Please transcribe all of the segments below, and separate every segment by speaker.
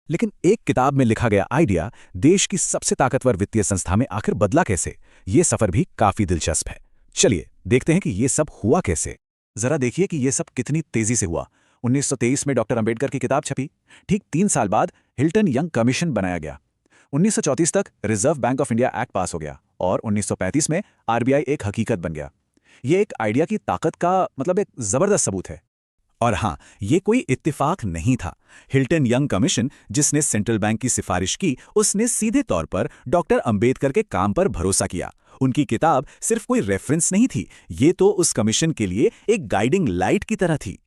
Speaker 1: लेकिन एक किताब में लिखा गया आइडिया देश की सबसे ताकतवर वित्तीय संस्था में आखिर बदला कैसे, ये सफर भी काफी दिलचस्प है। चलिए देखते हैं कि ये सब हुआ कैसे। जरा देखिए कि ये सब कितनी तेजी से हुआ। 1923 में डॉक्टर अंबेडकर की किताब छपी। ठीक 3 साल बाद हिल्टन यंग कमीशन बनाया गया। 1934 तक reserve bank of India act पास हो गया और 1935 में आरबीआई एक हकीकत बन गया। ये एक आइडिया की ताकत का मतलब एक जबरदस्त सबूत है। और हाँ, ये कोई इत्तेफाक नहीं था। हिल्टन यंग कमीशन जिसने सेंट्रल बैंक की सिफारिश की, उसने सीधे तौर पर डॉक्टर अंबेडकर के काम पर भरोसा किया। उनकी किताब सिर्फ कोई रेफरेंस नहीं थी, ये तो उस कमीशन के लिए एक गाइडिंग लाइट की तरह थी।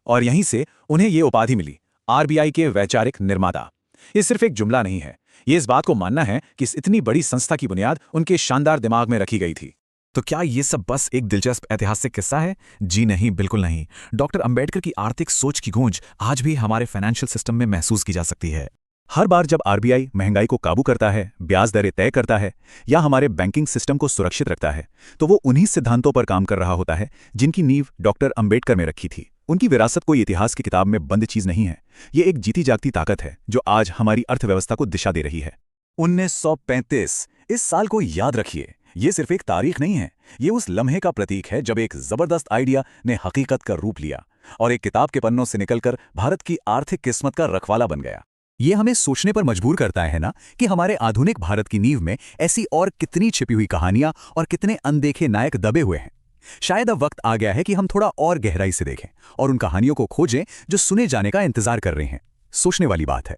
Speaker 1: और यहीं से उन्हें ये उपाधि मिली, आरबीआई के वैचारिक निर्माता। ये सिर्फ एक जुमला नहीं है, ये इस बात को मानना है कि इस इतनी बड़ी संस्था की बुनियाद उनके शानदार दिमाग में रखी गई थी। तो क्या ये सब बस एक दिलचस्प ऐतिहासिक किस्सा है? जी नहीं, बिल्कुल नहीं। डॉक्टर अंबेडकर की आर्थिक सोच की गूंज आज भी हमारे फाइनेंशियल सिस्टम में महसूस की जा सकती है। हर बार जब आरबीआई महंगाई को काबू करता है, ब्याज दरें तय करता है या हमारे बैंकिंग सिस्टम को सुरक्षित रखता है, तो वो उन्हीं सिद्धांतों पर काम कर रहा होता है जिनकी नींव डॉक्टर अंबेडकर में रखी थी। उनकी विरासत कोई इतिहास की किताब में बंद चीज नहीं है, ये एक जीती जागती ताकत है जो आज हमारी अर्थव्यवस्था को दिशा दे रही है। 1935, इस साल को याद रखिए। ये सिर्फ एक तारीख नहीं है, ये उस लम्हे का प्रतीक है जब एक जबरदस्त आइडिया ने हकीकत का रूप लिया और एक किताब के पन्नों से निकलकर भारत की आर्थिक किस्मत का रखवाला बन गया। ये हमें सोचने पर मजबूर करता है ना कि हमारे आधुनिक भारत की नींव में ऐसी और कितनी छिपी हुई कहानियां और कितने अनदेखे नायक दबे हुए हैं। शायद अब वक्त आ गया है कि हम थोड़ा और गहराई से देखें और उन कहानियों को खोजें जो सुने जाने का इंतजार कर रहे हैं। सोचने वाली बात है।